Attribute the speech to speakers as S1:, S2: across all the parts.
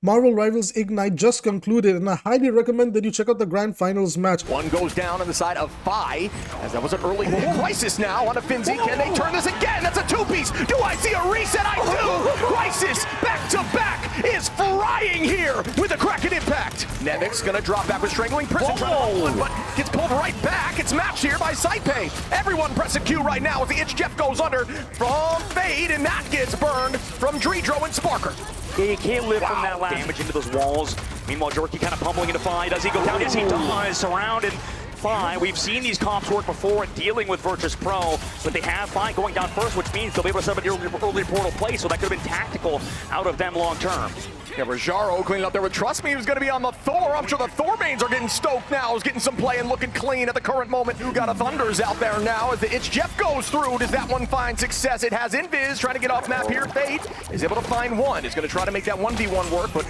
S1: Marvel Rivals Ignite just concluded, and I highly recommend that you check out the grand finals match.
S2: One goes down on the side of Phi, as that was an early crisis now on a Finzi. Can they turn this again? That's a two-piece. Do I see a reset? I do! Crisis, back-to-back, is frying here with a Kraken impact. Nevic's gonna drop back with Strangling Prison, trying to one, but gets pulled right back. It's matched here by Saipei. Everyone pressing Q right now as the Itch Jeff goes under from Fade, and that gets burned from Dreedro and Sparker.
S3: Yeah, you can't live from that last damage into those walls. Meanwhile, Jorky kind of pummeling into Phi. Does he go down? Yes, he does. Surrounded Phi. We've seen these comps work before in dealing with Virtus Pro, but they have Phi going down first, which means they'll be able to set up an early portal play, so that could have been tactical out of them long term.
S2: Yeah, Rajaro cleaning up there with Trust Me, who's going to be on the Thor. I'm sure the Thor mains are getting stoked now. He's getting some play and looking clean at the current moment. You got a Thunders out there now as the Itch Jeff goes through. Does that one find success? It has Invis trying to get off map here. Fate is able to find one. Is going to try to make that 1v1 work, but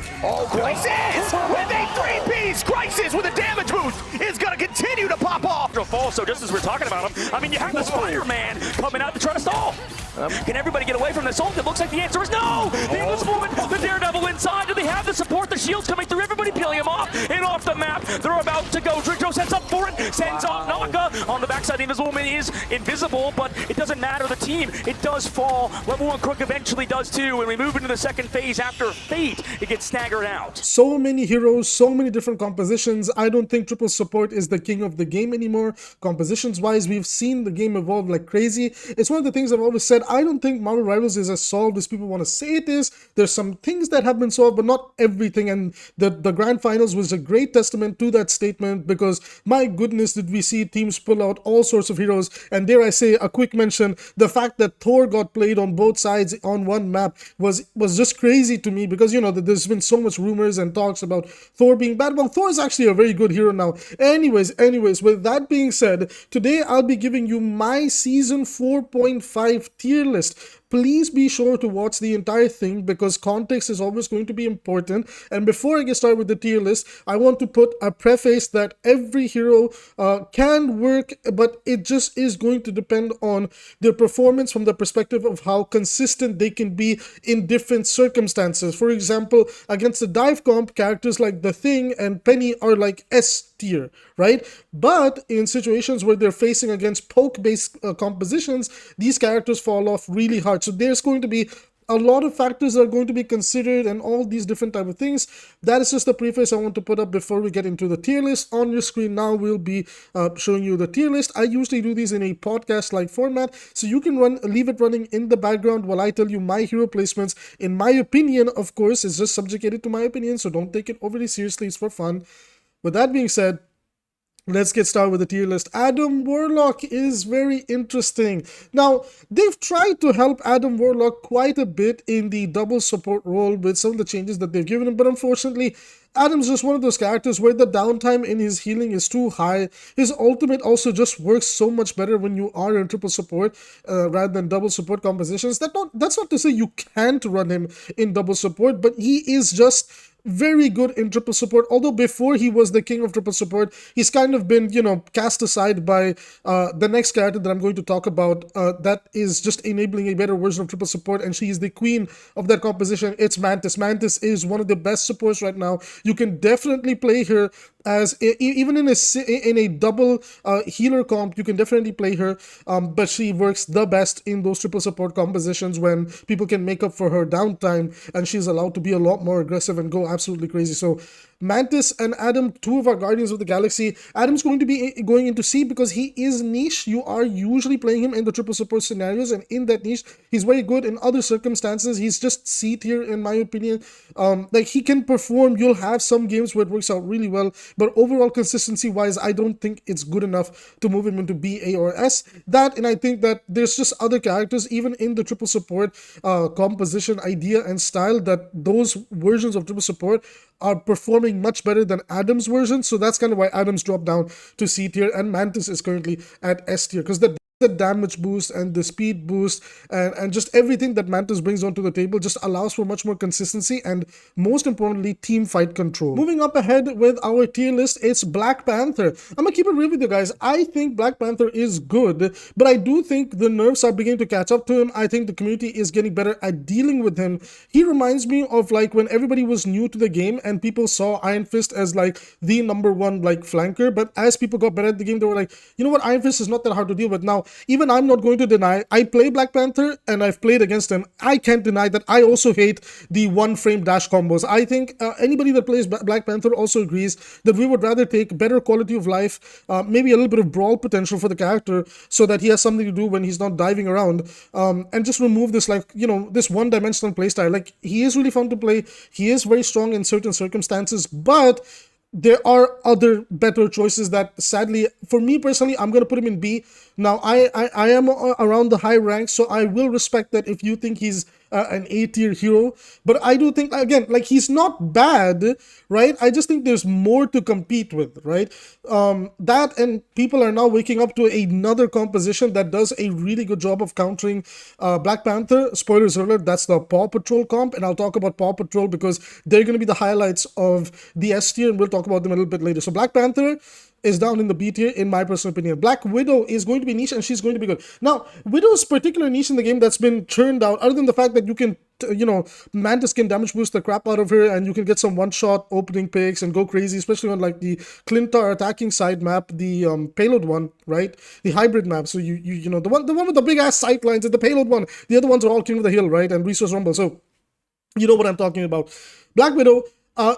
S2: Crisis with a three-piece. Crisis with a damage boost is going to continue to pop off.
S3: So just as we're talking about him, I mean, you have the Spider-Man coming out to try to stall. Can everybody get away from this ult? It looks like the answer is no! The English movement, the Daredevil inside. Do they have the support? The shield's coming through. Everybody peeling him off and off the map. They're about to go. Dreedro sets up for it. Sends off Naka. On the backside, the Invisible Woman is invisible, but it doesn't matter. The team, it does fall. Level 1 Crook eventually does too, and we move into the second phase after Fate. It gets staggered out.
S1: So many heroes, so many different compositions. I don't think triple support is the king of the game anymore. Compositions-wise, we've seen the game evolve like crazy. It's one of the things I've always said. I don't think Marvel Rivals is as solved as people want to say it is. There's some things that have been solved, but not everything. And the grand finals was a great testament to that statement, because my goodness, did we see teams pull out all sorts of heroes. And dare I say, a quick mention, the fact that Thor got played on both sides on one map was just crazy to me, because, you know, there's been so much rumors and talks about Thor being bad. Well, Thor is actually a very good hero now. Anyways, with that being said, today I'll be giving you my season 4.5 tier list. Please be sure to watch the entire thing, because context is always going to be important. And before I get started with the tier list, I want to put a preface that every hero can work, but it just is going to depend on their performance from the perspective of how consistent they can be in different circumstances. For example, against the dive comp, characters like The Thing and Penny are like S tier, right? But in situations where they're facing against poke-based compositions, these characters fall off really hard. So there's going to be a lot of factors that are going to be considered and all these different type of things. That is just the preface I want to put up before we get into the tier list. On your screen now will be showing you the tier list. I usually do these in a podcast-like format, so you can leave it running in the background while I tell you my hero placements. In my opinion, of course, it's just subjugated to my opinion, so don't take it overly seriously. It's for fun. With that being said, let's get started with the tier list. Adam Warlock is very interesting. Now, they've tried to help Adam Warlock quite a bit in the double support role with some of the changes that they've given him, but unfortunately, Adam's just one of those characters where the downtime in his healing is too high. His ultimate also just works so much better when you are in triple support rather than double support compositions. That's not to say you can't run him in double support, but he is just very good in triple support. Although before he was the king of triple support, he's kind of been, you know, cast aside by the next character that I'm going to talk about that is just enabling a better version of triple support, and she is the queen of that composition. It's Mantis. Mantis is one of the best supports right now. You can definitely play her as even in a double healer comp. You can definitely play her, but she works the best in those triple support compositions when people can make up for her downtime, and she's allowed to be a lot more aggressive and go absolutely crazy. So Mantis and Adam, two of our Guardians of the Galaxy. Adam's going to be going into C because he is niche. You are usually playing him in the triple support scenarios, and in that niche, he's very good. In other circumstances, he's just C tier in my opinion. Like, he can perform. You'll have some games where it works out really well, but overall consistency-wise, I don't think it's good enough to move him into B, A, or S. That, and I think that there's just other characters, even in the triple support composition idea and style, that those versions of triple support are performing much better than Adam's version. So that's kind of why Adam's dropped down to C tier and Mantis is currently at S tier, because the the damage boost and the speed boost and just everything that Mantis brings onto the table just allows for much more consistency and, most importantly, team fight control. Moving up ahead with our tier list, it's Black Panther. I'm gonna keep it real with you guys. I think Black Panther is good, but I do think the nerfs are beginning to catch up to him. I think the community is getting better at dealing with him. He reminds me of like when everybody was new to the game and people saw Iron Fist as like the #1 like flanker, but as people got better at the game, they were like, you know what, Iron Fist is not that hard to deal with. Now, even I'm not going to deny, I play Black Panther and I've played against him. I can't deny that I also hate the one-frame dash combos. I think anybody that plays Black Panther also agrees that we would rather take better quality of life, maybe a little bit of brawl potential for the character so that he has something to do when he's not diving around, and just remove this, like, you know, this one-dimensional playstyle. Like, he is really fun to play. He is very strong in certain circumstances, but there are other better choices that, sadly, for me personally, I'm going to put him in B. Now, I am around the high rank, so I will respect that if you think he's an A-tier hero. But I do think, again, like, he's not bad, right? I just think there's more to compete with, right? That, and people are now waking up to another composition that does a really good job of countering Black Panther. Spoilers alert, that's the Paw Patrol comp, and I'll talk about Paw Patrol because they're going to be the highlights of the S tier, and we'll talk about them a little bit later. So Black Panther is down in the B tier, in my personal opinion. Black Widow is going to be niche, and she's going to be good. Now, Widow's particular niche in the game that's been churned out, other than the fact that you can, you know, Mantis can damage boost the crap out of her, and you can get some one-shot opening picks and go crazy, especially on, like, the Clintar attacking side map, the payload one, right? The hybrid map. So you know, the one with the big-ass sight lines is the payload one. The other ones are all King of the Hill, right? And Resource Rumble. So, you know what I'm talking about. Black Widow,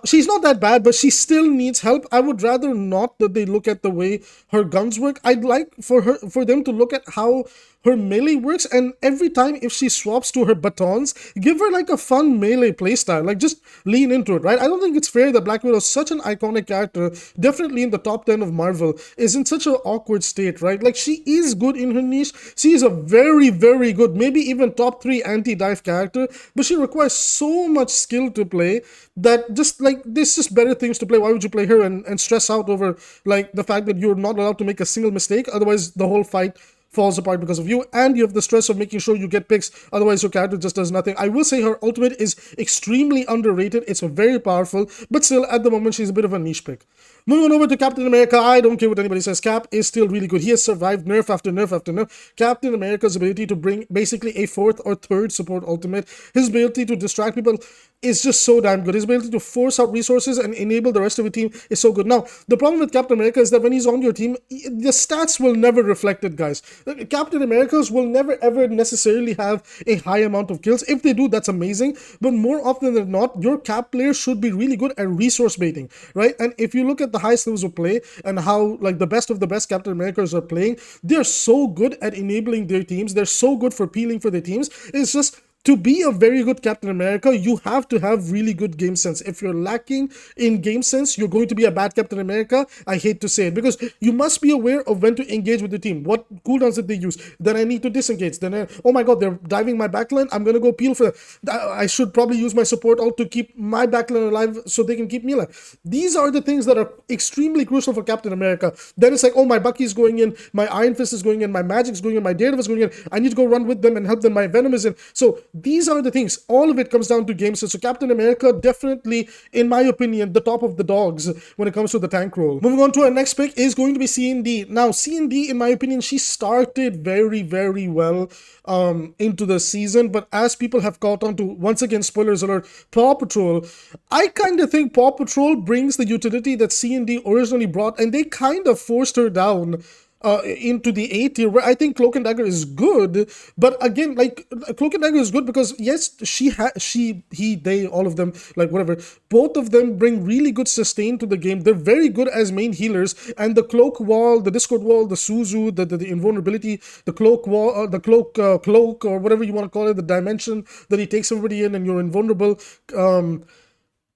S1: she's not that bad, but she still needs help. I would rather not that they look at the way her guns work. I'd like for them to look at how her melee works, and every time if she swaps to her batons, give her like a fun melee playstyle. Like, just lean into it, right? I don't think it's fair that Black Widow is such an iconic character, definitely in the top 10 of Marvel, is in such an awkward state, right? Like, she is good in her niche. She is a very, very good, maybe even top 3 anti-dive character, but she requires so much skill to play that just, like, there's just better things to play. Why would you play her and stress out over, like, the fact that you're not allowed to make a single mistake? Otherwise, the whole fight falls apart because of you, and you have the stress of making sure you get picks, otherwise your character just does nothing. I will say her ultimate is extremely underrated. It's very powerful, but still, at the moment, she's a bit of a niche pick. Moving on over to Captain America, I don't care what anybody says. Cap is still really good. He has survived nerf after nerf after nerf. Captain America's ability to bring basically a 4th or 3rd support ultimate, his ability to distract people is just so damn good. His ability to force out resources and enable the rest of the team is so good. Now, the problem with Captain America is that when he's on your team, the stats will never reflect it, guys. Captain Americas will never ever necessarily have a high amount of kills. If they do, that's amazing. But more often than not, your Cap player should be really good at resource baiting, right? And if you look at the highest levels of play and how, like, the best of the best Captain Americas are playing, they're so good at enabling their teams. They're so good for peeling for their teams. It's just, to be a very good Captain America, you have to have really good game sense. If you're lacking in game sense, you're going to be a bad Captain America. I hate to say it, because you must be aware of when to engage with the team. What cooldowns did they use? Then I need to disengage. Then, oh my god, they're diving my backline. I'm going to go peel for them. I should probably use my support ult to keep my backline alive so they can keep me alive. These are the things that are extremely crucial for Captain America. Then it's like, oh, my Bucky's going in, my Iron Fist is going in, my Magic's going in, my Daredevil's going in. I need to go run with them and help them. My Venom is in. So these are the things. All of it comes down to game sense. So Captain America, definitely, in my opinion, the top of the dogs when it comes to the tank role. Moving on to our next pick is going to be C&D. Now, C&D, in my opinion, she started very, very well into the season, but as people have caught on to, once again, spoilers alert, Paw Patrol, I kind of think Paw Patrol brings the utility that C&D originally brought, and they kind of forced her down into the A tier, where I think Cloak and Dagger is good, but again, like, Cloak and Dagger is good because, yes, they, all of them, like, whatever, both of them bring really good sustain to the game. They're very good as main healers, and the Cloak Wall, the Discord Wall, the Suzu, the invulnerability, the Cloak Wall, the Cloak, or whatever you want to call it, the dimension that he takes everybody in and you're invulnerable,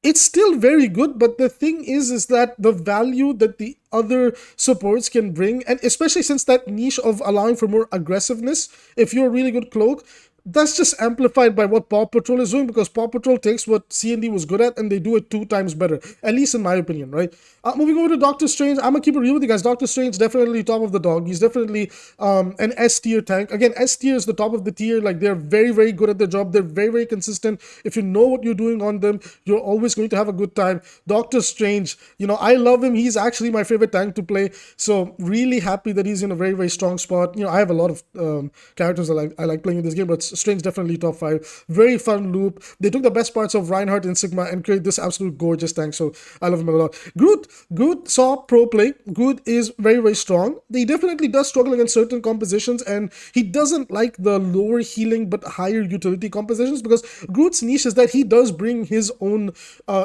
S1: it's still very good, but the thing is that the value that the other supports can bring, and especially since that niche of allowing for more aggressiveness, if you're a really good Cloak, that's just amplified by what Paw Patrol is doing, because Paw Patrol takes what C&D was good at and they do it 2 times better, at least in my opinion, right? Moving over to Doctor Strange, I'm gonna keep it real with you guys. Doctor Strange definitely top of the dog. He's definitely an S tier tank. Again, S tier is the top of the tier. Like, they're very, very good at their job. They're very, very consistent. If you know what you're doing on them, you're always going to have a good time. Doctor Strange, you know, I love him. He's actually my favorite tank to play. So really happy that he's in a very, very strong spot. You know, I have a lot of characters I like playing in this game, but Strange definitely top 5. Very fun loop. They took the best parts of Reinhardt and Sigma and created this absolute gorgeous tank. So I love him a lot. Groot saw pro play. Groot is very, very strong. He definitely does struggle against certain compositions, and he doesn't like the lower healing but higher utility compositions, because Groot's niche is that he does bring his own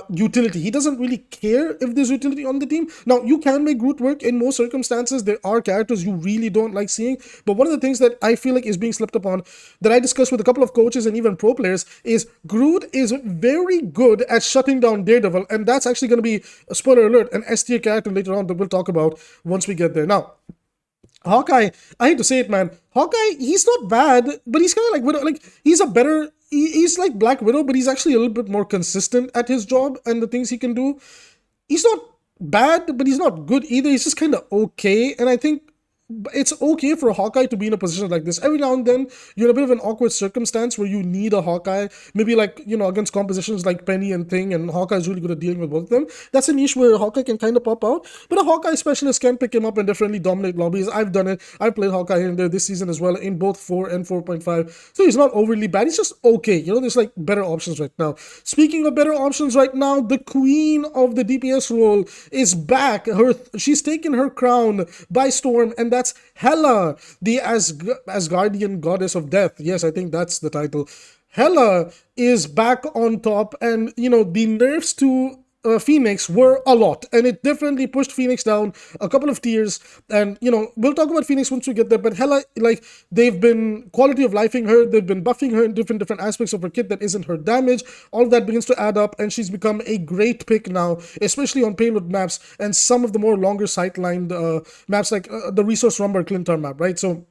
S1: utility. He doesn't really care if there's utility on the team. Now, you can make Groot work in most circumstances. There are characters you really don't like seeing, but one of the things that I feel like is being slept upon, that I discussed with a couple of coaches and even pro players, is Groot is very good at shutting down Daredevil, and that's actually going to be, a spoiler alert, an S tier character later on that we'll talk about once we get there. Now, Hawkeye, I hate to say it, man. Hawkeye, he's not bad, but he's kind of like Widow. Like, he's like Black Widow, but he's actually a little bit more consistent at his job and the things he can do. He's not bad, but he's not good either. He's just kind of okay, and I think it's okay for a Hawkeye to be in a position like this. Every now and then, you're in a bit of an awkward circumstance where you need a Hawkeye, maybe like, you know, against compositions like Penny and Thing, and Hawkeye is really good at dealing with both of them. That's a niche where Hawkeye can kind of pop out, but a Hawkeye specialist can pick him up and definitely dominate lobbies. I've done it. I've played Hawkeye here and there this season as well, in both 4 and 4.5. So he's not overly bad. He's just okay. You know, there's like better options right now. Speaking of better options right now, the queen of the DPS role is back. She's taken her crown by storm, and that's Hela, the Asgardian goddess of death. Yes, I think that's the title. Hela is back on top, and, you know, the nerfs to Phoenix were a lot, and it definitely pushed Phoenix down a couple of tiers. And, you know, we'll talk about Phoenix once we get there, but Hela, like, they've been quality of lifing her, they've been buffing her in different aspects of her kit that isn't her damage. All of that begins to add up, and she's become a great pick now, especially on payload maps and some of the more longer sight-lined maps, like the Resource Rumber Clintar map, right? So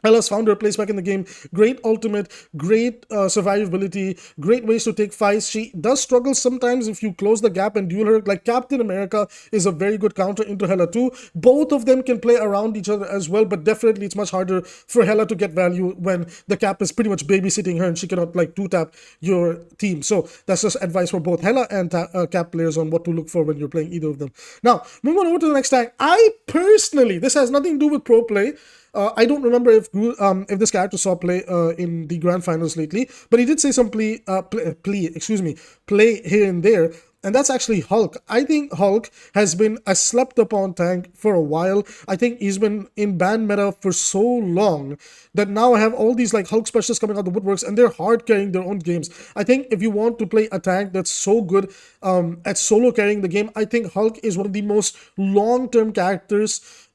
S1: Hela's found her place back in the game. Great ultimate, great survivability, great ways to take fights. She does struggle sometimes if you close the gap and duel her. Like, Captain America is a very good counter into Hela too. Both of them can play around each other as well, but definitely it's much harder for Hela to get value when the Cap is pretty much babysitting her and she cannot, like, 2-tap your team. So that's just advice for both Hela and Cap players on what to look for when you're playing either of them. Now, moving on over to the next tag. I personally, this has nothing to do with pro play. I don't remember if this character saw play in the grand finals lately, but he did say some play here and there, and that's actually Hulk. I think Hulk has been a slept upon tank for a while. I think he's been in ban meta for so long that now I have all these like Hulk specialists coming out the woodworks, and they're hard carrying their own games. I think if you want to play a tank that's so good at solo carrying the game, I think Hulk is one of the most long-term characters,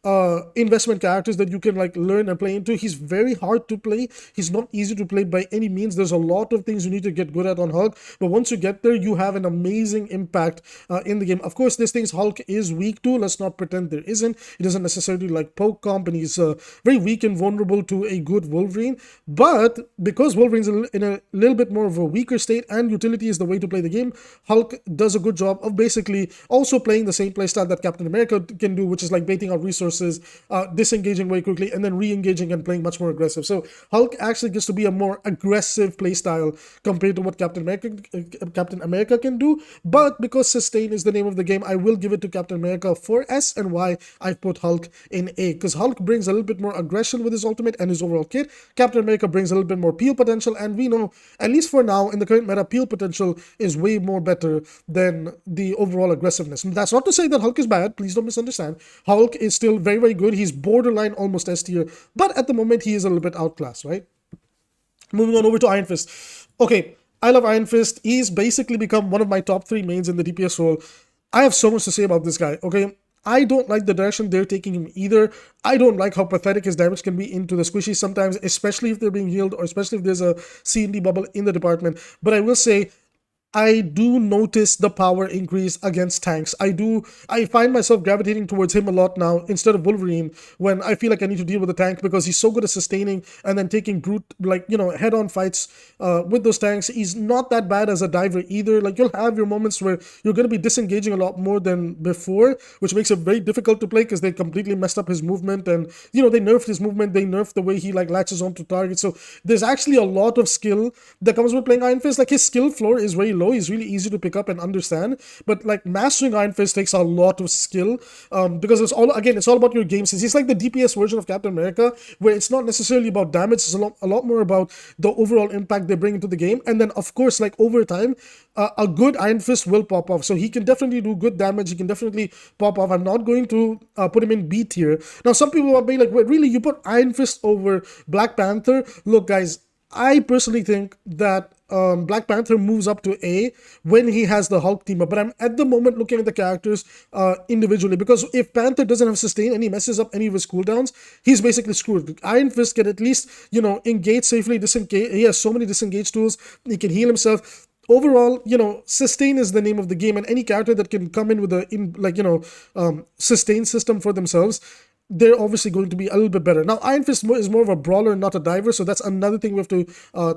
S1: investment characters that you can like learn and play into. He's very hard to play. He's not easy to play by any means. There's a lot of things you need to get good at on Hulk, but once you get there, you have an amazing impact in the game. Of course, there's things Hulk is weak to. Let's not pretend there isn't. He doesn't necessarily like poke comp, and he's very weak and vulnerable to a good Wolverine. But because Wolverine's in a little bit more of a weaker state and utility is the way to play the game, Hulk does a good job of basically also playing the same playstyle that Captain America can do, which is like baiting out resources, disengaging very quickly, and then re-engaging and playing much more aggressive. So Hulk actually gets to be a more aggressive playstyle compared to what Captain America can do. But because sustain is the name of the game, I will give it to Captain America for S, and why I've put Hulk in A, because Hulk brings a little bit more aggression with his ultimate and his overall kit. Captain America brings a little bit more peel potential, and we know, at least for now in the current meta, peel potential is way more better than the overall aggressiveness. And that's not to say that Hulk is bad, please don't misunderstand. Hulk is still very, very good. He's borderline almost S tier, but at the moment he is a little bit outclassed, right? Moving on over to Iron Fist. Okay, I love Iron Fist. He's basically become one of my top 3 mains in the DPS role. I have so much to say about this guy, okay? I don't like the direction they're taking him either. I don't like how pathetic his damage can be into the squishies sometimes, especially if they're being healed, or especially if there's a C&D bubble in the department. But I will say, I do notice the power increase against tanks. I find myself gravitating towards him a lot now instead of Wolverine when I feel like I need to deal with the tank, because he's so good at sustaining and then taking brute, like, head-on fights with those tanks. He's not that bad as a diver either. Like, you'll have your moments where you're going to be disengaging a lot more than before, which makes it very difficult to play because they completely messed up his movement, and they nerfed his movement, they nerfed the way he like latches onto targets. So there's actually a lot of skill that comes with playing Iron Fist. Like, his skill floor is very low. He's really easy to pick up and understand, but like mastering Iron Fist takes a lot of skill, because it's all about your game sense. He's like the DPS version of Captain America, where it's not necessarily about damage, it's a lot more about the overall impact they bring into the game. And then of course, like, over time, a good Iron Fist will pop off. So he can definitely do good damage, he can definitely pop off. I'm not going to put him in B tier. Now some people might be like, wait, really, you put Iron Fist over Black Panther? Look guys, I personally think that Black Panther moves up to A when he has the Hulk team up, but I'm at the moment looking at the characters individually, because if Panther doesn't have sustain and he messes up any of his cooldowns, he's basically screwed. Iron Fist can at least, engage safely, disengage. He has so many disengage tools, he can heal himself. Overall, sustain is the name of the game, and any character that can come in with a sustain system for themselves, they're obviously going to be a little bit better. Now, Iron Fist is more of a brawler, not a diver, so that's another thing we have to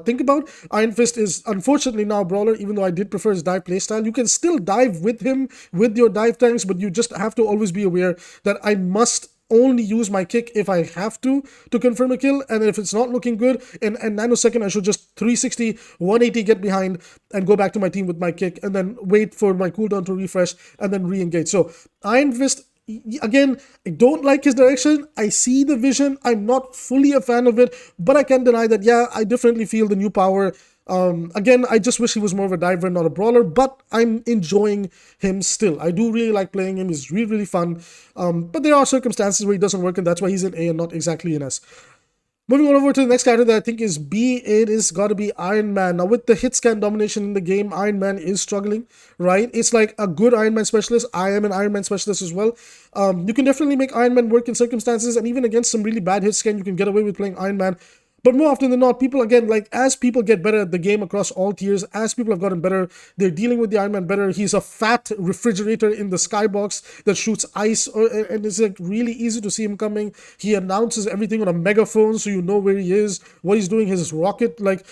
S1: think about. Iron Fist is unfortunately now a brawler, even though I did prefer his dive playstyle. You can still dive with him with your dive tanks, but you just have to always be aware that I must only use my kick if I have to confirm a kill, and if it's not looking good in a nanosecond, I should just 360, 180, get behind and go back to my team with my kick, and then wait for my cooldown to refresh and then re-engage. So Iron Fist, again, I don't like his direction. I see the vision. I'm not fully a fan of it, but I can't deny that, yeah, I definitely feel the new power. Again, I just wish he was more of a diver, not a brawler, but I'm enjoying him still. I do really like playing him. He's really, really fun. But there are circumstances where he doesn't work, and that's why he's in A and not exactly in S. Moving on over to the next character that I think is B, it is got to be Iron Man. Now, with the hit scan domination in the game, Iron Man is struggling, right? It's like a good Iron Man specialist. I am an Iron Man specialist as well. You can definitely make Iron Man work in circumstances, and even against some really bad hit scan, you can get away with playing Iron Man. But more often than not, people, again, like, as people get better at the game across all tiers, as people have gotten better, they're dealing with the Iron Man better. He's a fat refrigerator in the skybox that shoots ice, and it's like really easy to see him coming. He announces everything on a megaphone, so you know where he is, what he's doing. His rocket, like,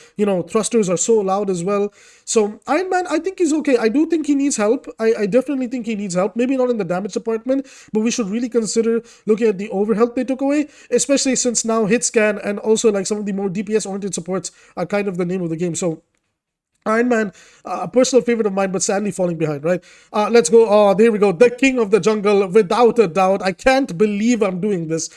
S1: thrusters are so loud as well. So Iron Man, I think he's okay. I do think he needs help. I definitely think he needs help. Maybe not in the damage department, but we should really consider looking at the overhealth they took away, especially since now hit scan and also like some of the more DPS-oriented supports are kind of the name of the game. So Iron Man, a personal favorite of mine, but sadly falling behind, right? Let's go. Oh, there we go. The king of the jungle, without a doubt. I can't believe I'm doing this.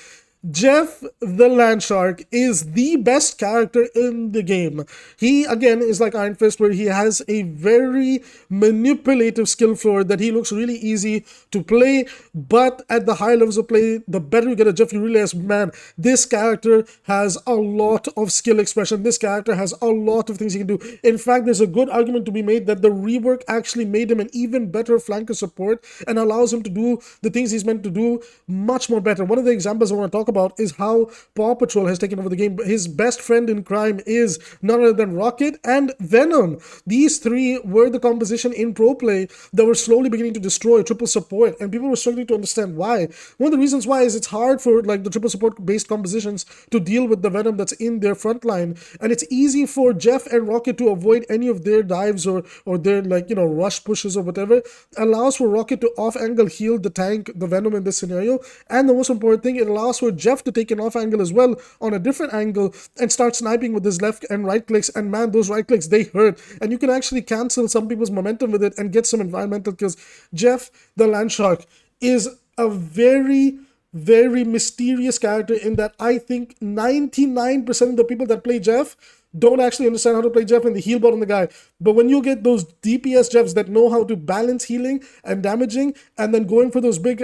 S1: Jeff the Land Shark is the best character in the game. He, again, is like Iron Fist, where he has a very manipulative skill floor that he looks really easy to play, but at the higher levels of play, the better you get at Jeff, you realize, man, this character has a lot of skill expression. This character has a lot of things he can do. In fact, there's a good argument to be made that the rework actually made him an even better flanker support and allows him to do the things he's meant to do much more better. One of the examples I want to talk about is how Paw Patrol has taken over the game. His best friend in crime is none other than Rocket and Venom. These three were the composition in pro play that were slowly beginning to destroy triple support, and people were struggling to understand why. One of the reasons why is it's hard for like the triple support based compositions to deal with the Venom that's in their front line, and it's easy for Jeff and Rocket to avoid any of their dives or their rush pushes or whatever. Allows for Rocket to off angle heal the tank, the Venom in this scenario, and the most important thing, it allows for Jeff to take an off angle as well on a different angle and start sniping with his left and right clicks, and man, those right clicks, they hurt, and you can actually cancel some people's momentum with it and get some environmental kills. Jeff the Land Shark is a very, very mysterious character in that I think 99% of the people that play Jeff don't actually understand how to play Jeff and the heal bot on the guy. But when you get those DPS Jeffs that know how to balance healing and damaging and then going for those big,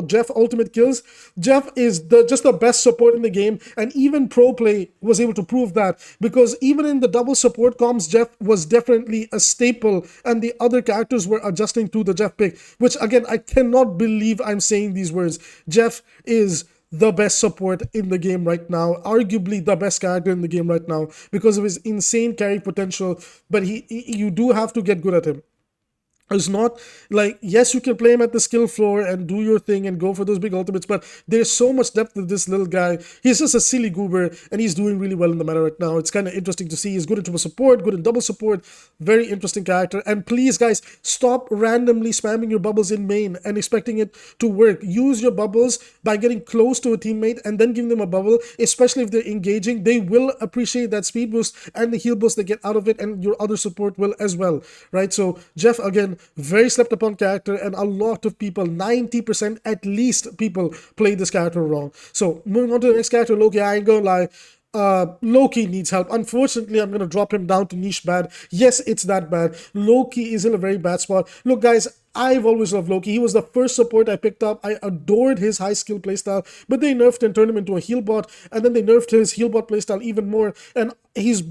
S1: Jeff ultimate kills, Jeff is just the best support in the game. And even pro play was able to prove that, because even in the double support comms, Jeff was definitely a staple and the other characters were adjusting to the Jeff pick, which again, I cannot believe I'm saying these words. Jeff is the best support in the game right now, arguably the best character in the game right now because of his insane carry potential, but you do have to get good at him. It's not like, yes, you can play him at the skill floor and do your thing and go for those big ultimates, but there's so much depth with this little guy. He's just a silly goober, and he's doing really well in the meta right now. It's kind of interesting to see. He's good in triple support, good in double support, very interesting character. And please, guys, stop randomly spamming your bubbles in main and expecting it to work. Use your bubbles by getting close to a teammate and then giving them a bubble, especially if they're engaging. They will appreciate that speed boost and the heal boost they get out of it, and your other support will as well, right? So Jeff, again, very slept upon character, and a lot of people, 90% at least people, play this character wrong. So moving on to the next character, Loki. I ain't gonna lie, Loki needs help. Unfortunately, I'm gonna drop him down to niche bad. Yes, it's that bad. Loki is in a very bad spot. Look, guys, I've always loved Loki. He was the first support I picked up. I adored his high skill playstyle, but they nerfed and turned him into a heal bot, and then they nerfed his heal bot playstyle even more, and his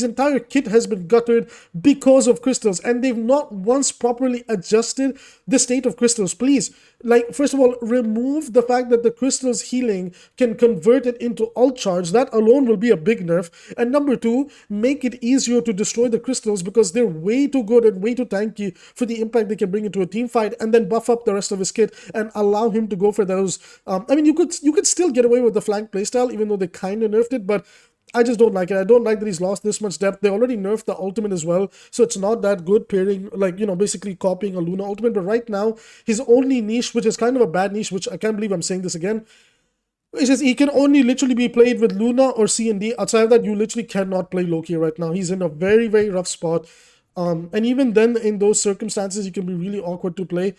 S1: entire kit has been guttered because of crystals, and they've not once properly adjusted the state of crystals. Please, like, first of all, remove the fact that the crystals healing can convert it into ult charge. That alone will be a big nerf. And number two, make it easier to destroy the crystals because they're way too good and way too tanky for the impact they can bring into a team fight, and then buff up the rest of his kit and allow him to go for those. I mean, you could still get away with the flank playstyle, even though they kind of nerfed it, but I just don't like it. I don't like that he's lost this much depth. They already nerfed the ultimate as well, so it's not that good pairing, like, you know, basically copying a Luna ultimate. But right now, his only niche, which is kind of a bad niche, which I can't believe I'm saying this again, it says he can only literally be played with Luna or C&D. Outside of that, you literally cannot play Loki right now. He's in a very, very rough spot. And even then, in those circumstances, he can be really awkward to play.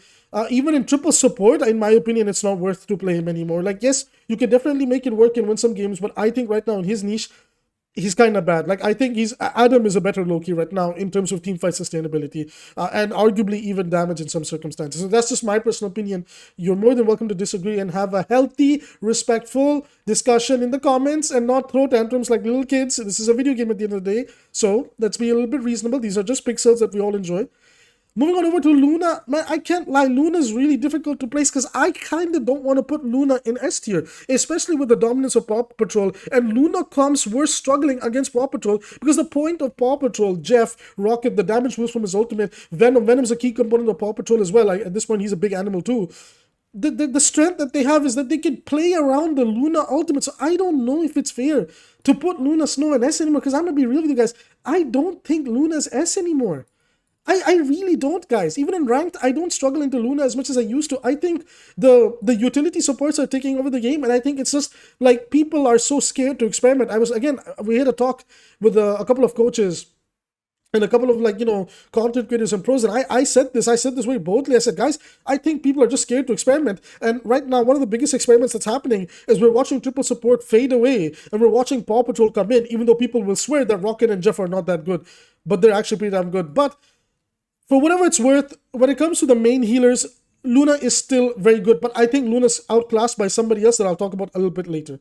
S1: Even in triple support, in my opinion, it's not worth to play him anymore. Like, yes, you can definitely make it work and win some games, but I think right now in his niche, he's kind of bad. Like, I think Adam is a better Loki right now in terms of teamfight sustainability, and arguably even damage in some circumstances. So that's just my personal opinion. You're more than welcome to disagree and have a healthy, respectful discussion in the comments and not throw tantrums like little kids. This is a video game at the end of the day, so let's be a little bit reasonable. These are just pixels that we all enjoy. Moving on over to Luna, man, I can't lie, Luna's really difficult to place because I kind of don't want to put Luna in S tier, especially with the dominance of Paw Patrol, and Luna comps were struggling against Paw Patrol because the point of Paw Patrol, Jeff, Rocket, the damage boost from his ultimate, Venom's a key component of Paw Patrol as well. At this point, he's a big animal too. The strength that they have is that they can play around the Luna ultimate, so I don't know if it's fair to put Luna Snow in S anymore, because I'm going to be real with you guys, I don't think Luna's S anymore. I really don't, guys. Even in ranked, I don't struggle into Luna as much as I used to. I think the utility supports are taking over the game, and I think it's just like people are so scared to experiment. We had a talk with a couple of coaches and a couple of, like, you know, content creators and pros, and I said this very boldly. I said, guys, I think people are just scared to experiment. And right now, one of the biggest experiments that's happening is we're watching triple support fade away, and we're watching Paw Patrol come in, even though people will swear that Rocket and Jeff are not that good, but they're actually pretty damn good. But for whatever it's worth, when it comes to the main healers, Luna is still very good, but I think Luna's outclassed by somebody else that I'll talk about a little bit later.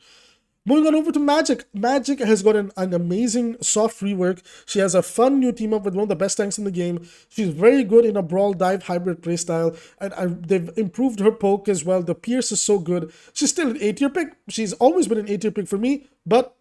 S1: Moving on over to Magic. Magic has got an amazing soft rework. She has a fun new team up with one of the best tanks in the game. She's very good in a brawl dive hybrid playstyle, and they've improved her poke as well. The Pierce is so good. She's still an A tier pick. She's always been an A tier pick for me, but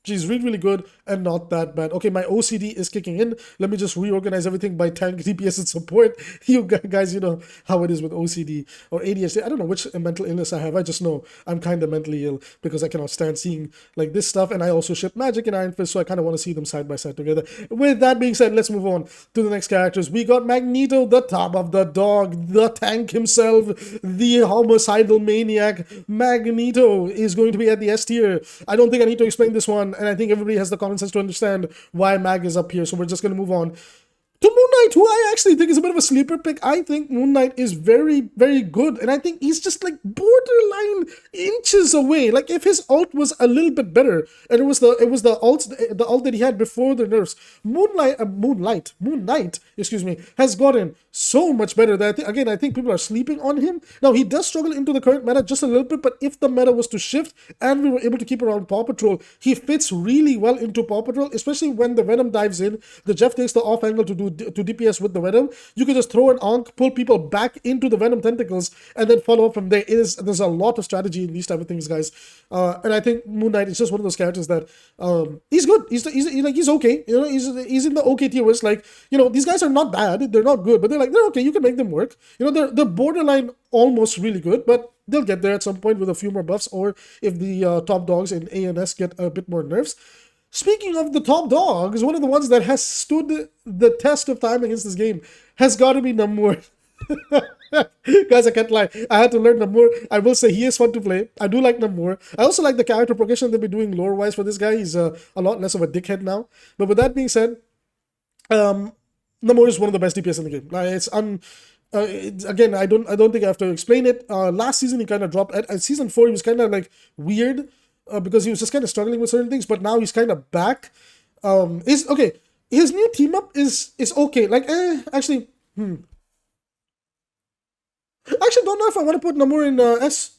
S1: she's really, really good and not that bad. Okay, my OCD is kicking in. Let me just reorganize everything by tank, DPS, and support. You guys, you know how it is with OCD or ADHD. I don't know which mental illness I have. I just know I'm kind of mentally ill because I cannot stand seeing like this stuff. And I also ship Magic and Iron Fist, so I kind of want to see them side by side together. With that being said, let's move on to the next characters. We got Magneto, the top of the dog, the tank himself, the homicidal maniac. Magneto is going to be at the S tier. I don't think I need to explain this one, and I think everybody has the common sense to understand why Mag is up here, so we're just going to move on to Moon Knight, who I actually think is a bit of a sleeper pick. I think Moon Knight is very, very good, and I think he's just like borderline inches away. Like, if his ult was a little bit better, and it was the ult that he had before the nerfs, Moon Knight, excuse me, has gotten so much better that I think people are sleeping on him. Now, he does struggle into the current meta just a little bit, but if the meta was to shift and we were able to keep around Paw Patrol, he fits really well into Paw Patrol, especially when the Venom dives in. The Jeff takes the off angle to do to DPS with the Venom, you can just throw an Ankh, pull people back into the Venom tentacles, and then follow up from there. There's a lot of strategy in these type of things, guys. And I think Moon Knight is just one of those characters that he's good. He's okay. You know, he's in the okay tier. Where it's like, you know, these guys are not bad. They're not good, but they're okay. You can make them work. You know, they're borderline almost really good, but they'll get there at some point with a few more buffs, or if the top dogs in ANS get a bit more nerfs. Speaking of the top dogs, one of the ones that has stood the test of time against this game has got to be Namor. Guys, I can't lie. I had to learn Namor. I will say he is fun to play. I do like Namor. I also like the character progression they've been doing lore-wise for this guy. He's a lot less of a dickhead now. But with that being said, Namor is one of the best DPS in the game. Again, I don't think I have to explain it. Last season he kind of dropped. At season 4 he was kind of like weird because he was just kind of struggling with certain things. But now he's kind of back. His new team up is okay. Like actually, I actually don't know if I want to put Namor in S.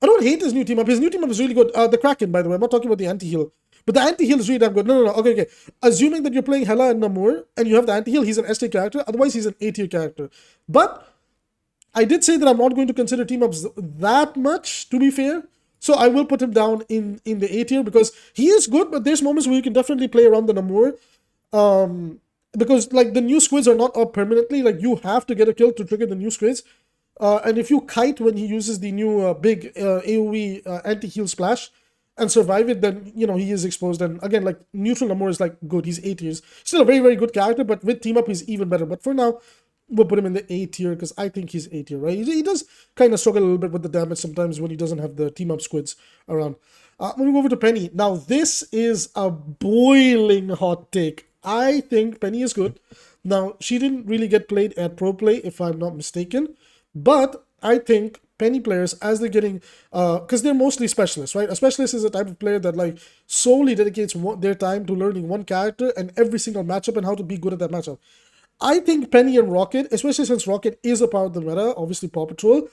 S1: I don't hate his new team up. His new team up is really good. The Kraken, by the way. I'm not talking about the anti-heal. But the anti-heal is really damn good. No. Okay. Assuming that you're playing Hela and Namor and you have the anti-heal, he's an S tier character. Otherwise, he's an A tier character. But I did say that I'm not going to consider team ups that much, to be fair. So I will put him down in the A tier because he is good, but there's moments where you can definitely play around the Namor. Because like the new squids are not up permanently. Like you have to get a kill to trigger the new squids. And if you kite when he uses the new big AoE anti-heal splash and survive it, then, you know, he is exposed. And again, like, neutral Namor is, like, good. He's A tiers. Still a very, very good character, but with team up, he's even better. But for now, we'll put him in the A tier because I think he's A tier, right? He does kind of struggle a little bit with the damage sometimes when he doesn't have the team up squids around. Moving over to Penny. Now, this is a boiling hot take. I think Penny is good. Now, she didn't really get played at Pro Play, if I'm not mistaken. But I think Penny players, as they're getting, because they're mostly specialists, right? A specialist is a type of player that like solely dedicates their time to learning one character and every single matchup and how to be good at that matchup. I think Penny and Rocket, especially since Rocket is a part of the meta, obviously Paw Patrol,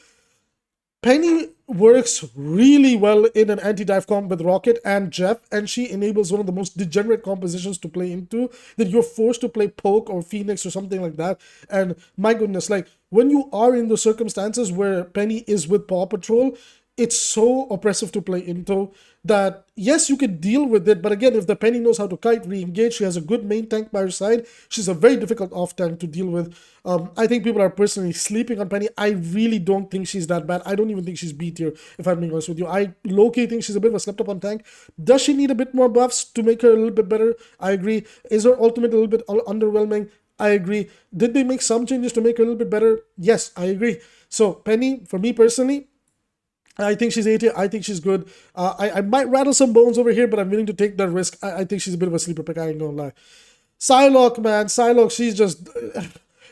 S1: Penny works really well in an anti-dive comp with Rocket and Jeff, and she enables one of the most degenerate compositions to play into, that you're forced to play Poke or Phoenix or something like that. And my goodness, like, when you are in the circumstances where Penny is with Paw Patrol, it's so oppressive to play into that, yes, you can deal with it, but again, if the Penny knows how to kite, re-engage, she has a good main tank by her side, she's a very difficult off-tank to deal with. I think people are personally sleeping on Penny. I really don't think she's that bad. I don't even think she's B tier, if I'm being honest with you. I low-key think she's a bit of a slept-up-on tank. Does she need a bit more buffs to make her a little bit better? I agree. Is her ultimate a little bit underwhelming? I agree. Did they make some changes to make her a little bit better? Yes, I agree. So, Penny, for me personally, I think she's A tier. I think she's good. I might rattle some bones over here, but I'm willing to take that risk. I think she's a bit of a sleeper pick. I ain't gonna lie. Psylocke, man. Psylocke, she's just...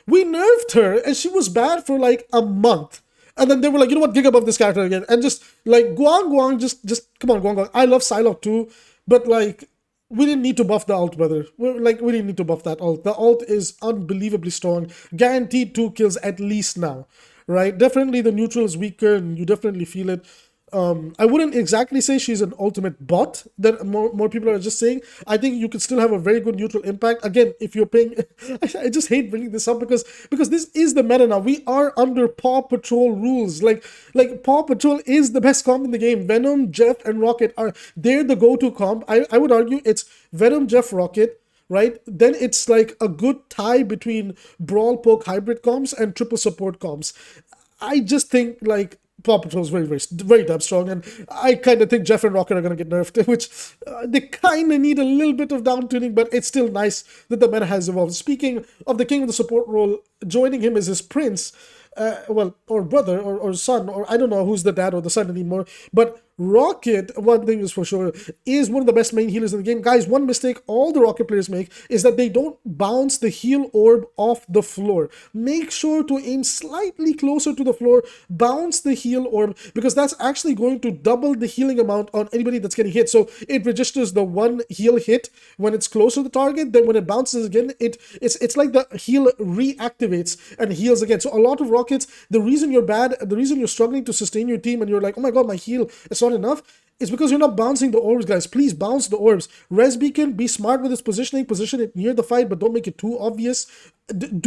S1: we nerfed her, and she was bad for like a month. And then they were like, you know what, gig above this character again. And just, like, Guang, just come on, Guang. I love Psylocke too, but, like, we didn't need to buff the ult, brother. We didn't need to buff that ult. The ult is unbelievably strong. Guaranteed 2 kills at least now. Right, definitely the neutral is weaker and you definitely feel it. I wouldn't exactly say she's an ultimate bot that more people are just saying. I think you could still have a very good neutral impact. Again, if you're paying... I just hate bringing this up because this is the meta now. We are under Paw Patrol rules. Like Paw Patrol is the best comp in the game. Venom, Jeff, and Rocket they're the go-to comp. I would argue it's Venom, Jeff, Rocket, right? Then it's like a good tie between Brawl, Poke, hybrid comps and triple support comps. I just think like Paw Patrol is very, very, very damn strong, and I kind of think Jeff and Rocket are going to get nerfed, which they kind of need a little bit of down tuning, but it's still nice that the meta has evolved. Speaking of the king of the support role, joining him is his prince, or brother, or son, or I don't know who's the dad or the son anymore, but Rocket, one thing is for sure, is one of the best main healers in the game. Guys, one mistake all the Rocket players make is that they don't bounce the heal orb off the floor. Make sure to aim slightly closer to the floor, bounce the heal orb, because that's actually going to double the healing amount on anybody that's getting hit. So it registers the one heal hit when it's close to the target, then when it bounces again, it's like the heal reactivates and heals again. So a lot of Rocket rockets, the reason you're bad, the reason you're struggling to sustain your team and you're like, oh my god, my heal is not enough, it's because you're not bouncing the orbs, guys. Please bounce the orbs. Res Beacon, be smart with its positioning. Position it near the fight, but don't make it too obvious.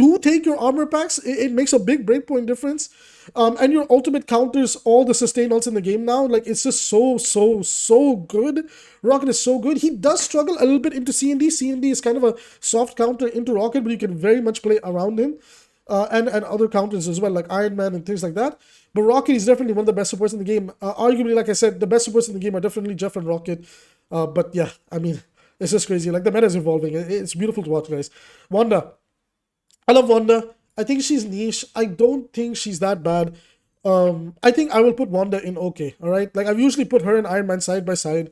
S1: Do take your armor packs. It makes a big breakpoint difference. And your ultimate counters all the sustain ults in the game now. Like, it's just so good. Rocket is so good. He does struggle a little bit into C&D. C&D is kind of a soft counter into Rocket, but you can very much play around him. And other counters as well, like Iron Man and things like that. But Rocket is definitely one of the best supports in the game. Arguably, like I said, the best supports in the game are definitely Jeff and Rocket. But yeah, I mean, it's just crazy. Like, the meta is evolving. It's beautiful to watch, guys. Wanda. I love Wanda. I think she's niche. I don't think she's that bad. I think I will put Wanda in okay, all right? Like, I've usually put her and Iron Man side by side.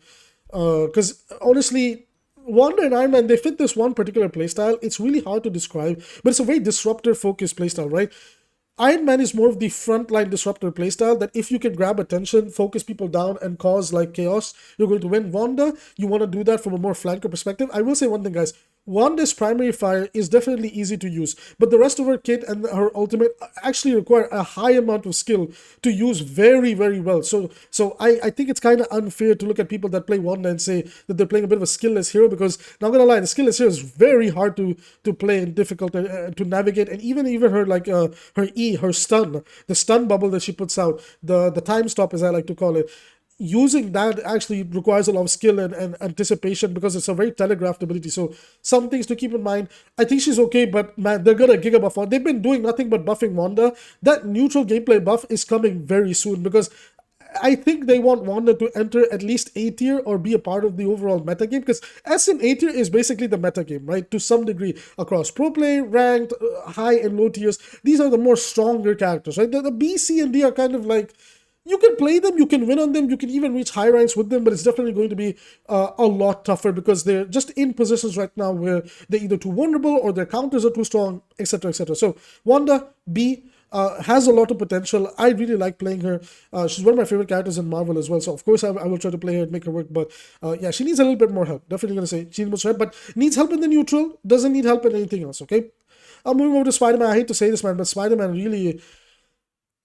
S1: Because, honestly, Wanda and Iron Man, they fit this one particular playstyle. It's really hard to describe, but it's a very disruptor-focused playstyle, right? Iron Man is more of the frontline disruptor playstyle that if you can grab attention, focus people down, and cause like chaos, you're going to win. Wanda, you want to do that from a more flanker perspective. I will say one thing, guys. Wanda's primary fire is definitely easy to use, but the rest of her kit and her ultimate actually require a high amount of skill to use very, very well. So I think it's kind of unfair to look at people that play Wanda and say that they're playing a bit of a skillless hero, because, not gonna lie, the skillless hero is very hard to play and difficult to navigate. And even her, like, her E, her stun, the stun bubble that she puts out, the time stop, as I like to call it, using that actually requires a lot of skill and anticipation, because it's a very telegraphed ability. So some things to keep in mind. I think she's okay, but man, they're gonna giga buff her. They've been doing nothing but buffing Wanda. That neutral gameplay buff is coming very soon, because I think they want Wanda to enter at least A tier or be a part of the overall meta game, because SM A tier is basically the meta game, right? To some degree, across pro play, ranked, high and low tiers. These are the more stronger characters, right? The B, C, and D are kind of like, you can play them, you can win on them, you can even reach high ranks with them, but it's definitely going to be a lot tougher, because they're just in positions right now where they're either too vulnerable or their counters are too strong, etc., etc. So Wanda, B, has a lot of potential. I really like playing her. She's one of my favorite characters in Marvel as well, so of course I will try to play her and make her work, but yeah, she needs a little bit more help. Definitely gonna say she needs more help, but needs help in the neutral, doesn't need help in anything else, okay? I'm moving over to Spider-Man. I hate to say this, man, but Spider-Man really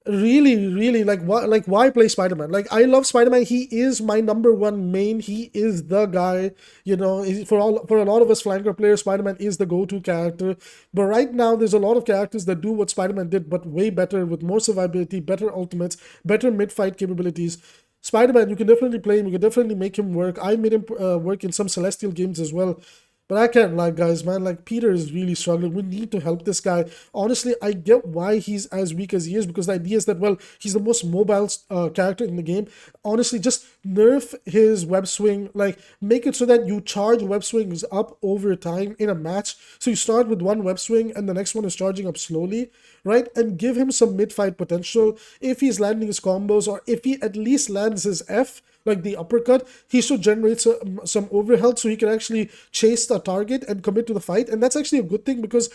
S1: like why play Spider-Man? Like, I love Spider-Man. He is my number one main. He is the guy, you know. For a lot of us flanker players, Spider-Man is the go-to character. But right now there's a lot of characters that do what Spider-Man did, but way better, with more survivability, better ultimates, better mid-fight capabilities. Spider-Man, you can definitely play him, you can definitely make him work. I made him work in some Celestial games as well. But I can't lie, guys, man. Like, Peter is really struggling. We need to help this guy. Honestly, I get why he's as weak as he is, because the idea is that, well, he's the most mobile character in the game. Honestly, just nerf his web swing. Like, make it so that you charge web swings up over time in a match. So you start with one web swing and the next one is charging up slowly, right? And give him some mid-fight potential. If he's landing his combos, or if he at least lands his F, like the uppercut, he should generate some overhealth so he can actually chase the target and commit to the fight. And that's actually a good thing, because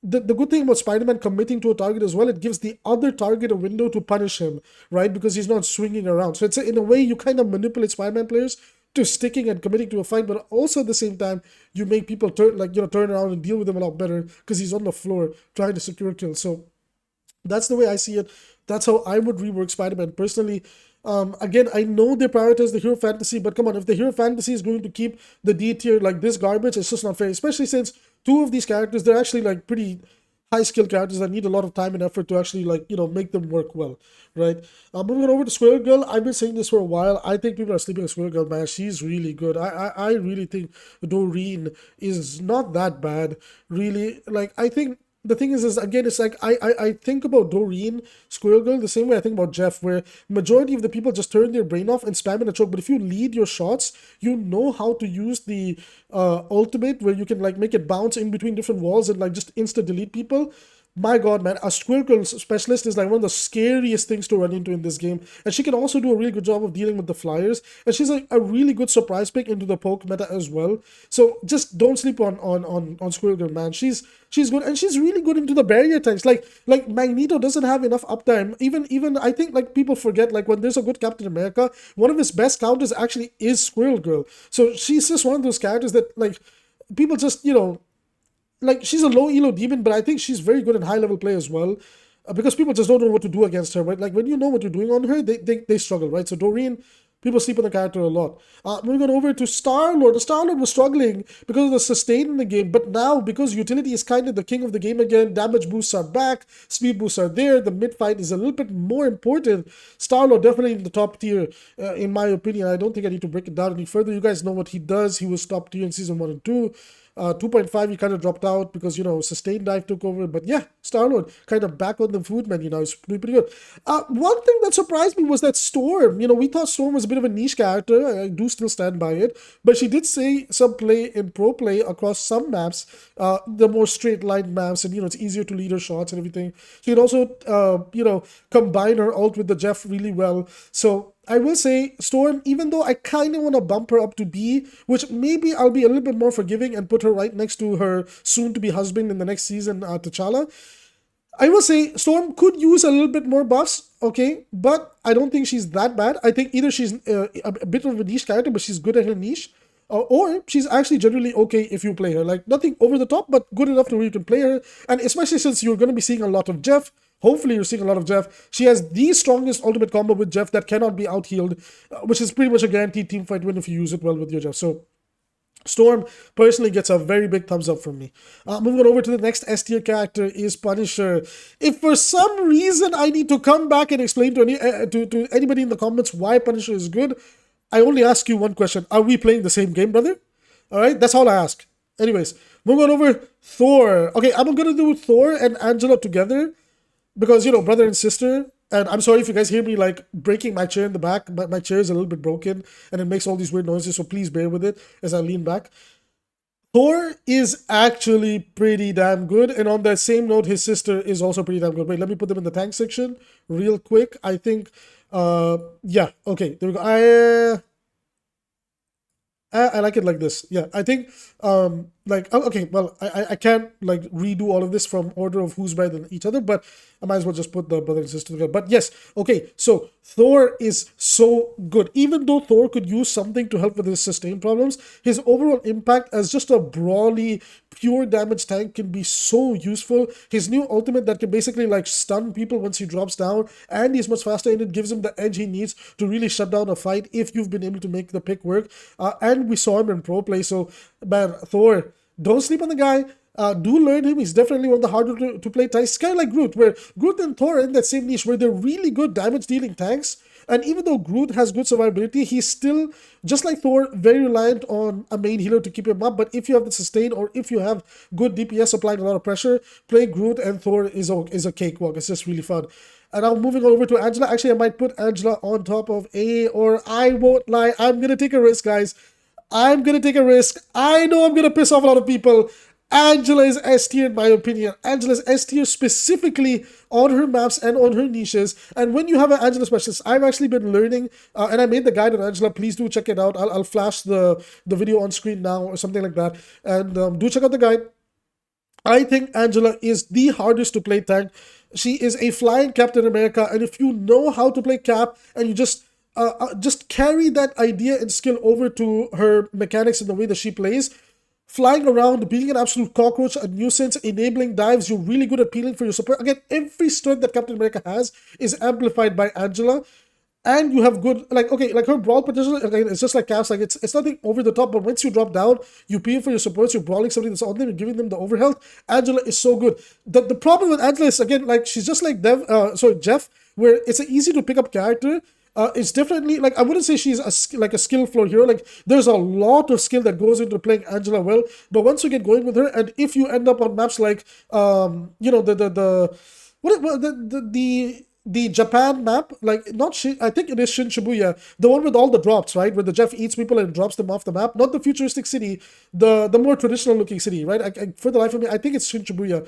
S1: the good thing about Spider-Man committing to a target as well, it gives the other target a window to punish him, right? Because he's not swinging around. So it's in a way you kind of manipulate Spider-Man players to sticking and committing to a fight, but also at the same time you make people turn around and deal with him a lot better, because he's on the floor trying to secure kills. So that's the way I see it. That's how I would rework Spider-Man personally. Again, I know they prioritize the hero fantasy, but come on, if the hero fantasy is going to keep the D tier like this garbage, it's just not fair. Especially since two of these characters, they're actually like pretty high skill characters that need a lot of time and effort to actually, like, you know, make them work well, right? Moving over to Squirrel Girl, I've been saying this for a while. I think people are sleeping on Squirrel Girl, man. She's really good. I really think Doreen is not that bad, really. Like, I think the thing is again, it's like I think about Doreen, Squirrel Girl, the same way I think about Jeff, where majority of the people just turn their brain off and spam in a choke. But if you lead your shots, you know how to use the ultimate, where you can like make it bounce in between different walls and like just insta delete people. My god, man, a Squirrel Girl specialist is like one of the scariest things to run into in this game. And she can also do a really good job of dealing with the flyers. And she's like a really good surprise pick into the poke meta as well. So just don't sleep on Squirrel Girl, man. She's good, and she's really good into the barrier tanks. Like Magneto doesn't have enough uptime. Even I think like people forget, like, when there's a good Captain America, one of his best counters actually is Squirrel Girl. So she's just one of those characters that like people just, you know, like, she's a low elo demon, but I think she's very good in high level play as well. because people just don't know what to do against her, right? Like when you know what you're doing on her, they struggle, right? So Doreen, people sleep on the character a lot. Moving on over to Star-Lord. The Star-Lord was struggling because of the sustain in the game, but now because utility is kind of the king of the game again, damage boosts are back, speed boosts are there, the mid-fight is a little bit more important. Star-Lord definitely in the top tier, in my opinion. I don't think I need to break it down any further. You guys know what he does. He was top tier in Season 1 and 2. 2.5 he kind of dropped out because, you know, sustained dive took over. But yeah, Star-Lord kind of back on the food menu now. It's pretty good. One thing that surprised me was that Storm, you know, we thought Storm was a bit of a niche character. I do still stand by it. But she did say some play in pro play across some maps, the more straight line maps, and, you know, it's easier to lead her shots and everything. She can also, you know, combine her ult with the Jeff really well. So I will say Storm, even though I kind of want to bump her up to B, which maybe I'll be a little bit more forgiving and put her right next to her soon-to-be husband in the next season, T'Challa. I will say Storm could use a little bit more buffs, okay, but I don't think she's that bad. I think either she's a bit of a niche character, but she's good at her niche, or she's actually generally okay if you play her. Like, nothing over the top, but good enough to where you can play her. And especially since you're going to be seeing a lot of Jeff, hopefully you're seeing a lot of Jeff. She has the strongest ultimate combo with Jeff that cannot be out-healed, which is pretty much a guaranteed team fight win if you use it well with your Jeff. So Storm personally gets a very big thumbs up from me. Moving on over to the next S tier character is Punisher. If for some reason I need to come back and explain to anybody in the comments why Punisher is good, I only ask you one question. Are we playing the same game, brother? Alright, that's all I ask. Anyways, moving on over Thor. Okay, I'm going to do Thor and Angela together because, you know, brother and sister. And I'm sorry if you guys hear me like breaking my chair in the back. My chair is a little bit broken and it makes all these weird noises, so please bear with it as I lean back. Thor is actually pretty damn good, and on that same note, his sister is also pretty damn good. Wait, let me put them in the tank section real quick. I think, yeah, okay, there we go. I like it like this. Yeah, I think, like, okay, well, I can't, like, redo all of this from order of who's better than each other, but I might as well just put the brother and sister together. But yes, okay, so Thor is so good. Even though Thor could use something to help with his sustain problems, his overall impact as just a brawly, pure damage tank can be so useful. His new ultimate that can basically, like, stun people once he drops down, and he's much faster, and it gives him the edge he needs to really shut down a fight if you've been able to make the pick work. And we saw him in pro play, so, man, Thor, don't sleep on the guy. Do learn him. He's definitely one of the harder to play tanks. It's kind of like Groot, where Groot and Thor are in that same niche where they're really good damage-dealing tanks. And even though Groot has good survivability, he's still, just like Thor, very reliant on a main healer to keep him up. But if you have the sustain or if you have good DPS applying a lot of pressure, playing Groot and Thor is a cakewalk. It's just really fun. And now moving on over to Angela. Actually, I might put Angela on top of A, or I won't lie. I'm going to take a risk, guys. I'm going to take a risk. I know I'm going to piss off a lot of people. Angela is S tier in my opinion. Angela is S tier specifically on her maps and on her niches. And when you have an Angela specialist, I've actually been learning, and I made the guide on Angela. Please do check it out. I'll flash the video on screen now or something like that. And do check out the guide. I think Angela is the hardest to play tank. She is a flying Captain America, and if you know how to play Cap and you just carry that idea and skill over to her mechanics and the way that she plays, flying around, being an absolute cockroach, a nuisance, enabling dives, you're really good at peeling for your support. Again, every strength that Captain America has is amplified by Angela. And you have good, like, okay, like her brawl potential, again, it's just like Caps, like it's nothing over the top, but once you drop down, you peel for your supports, you're brawling somebody that's on them, you're giving them the overhealth. Angela is so good. The problem with Angela is, again, like, she's just like Jeff, where it's an easy to pick up character. It's definitely, like, I wouldn't say she's like a skill floor hero. Like, there's a lot of skill that goes into playing Angela well, but once you get going with her, and if you end up on maps like, you know, the Japan map, like, I think it is Shin Shibuya, the one with all the drops, right, where the Jeff eats people and drops them off the map, not the futuristic city, the more traditional looking city, right? For the life of me, I think it's Shin Shibuya.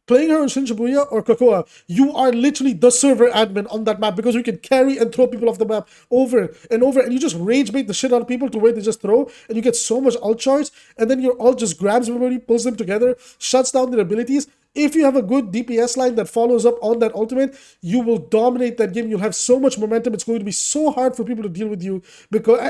S1: Playing her on Shin Shibuya or Krakoa, you are literally the server admin on that map because you can carry and throw people off the map over and over, and you just rage bait the shit out of people to where they just throw, and you get so much ult charge, and then your ult just grabs everybody, pulls them together, shuts down their abilities. if you have a good DPS line that follows up on that ultimate, you will dominate that game. You'll have so much momentum. It's going to be so hard for people to deal with you.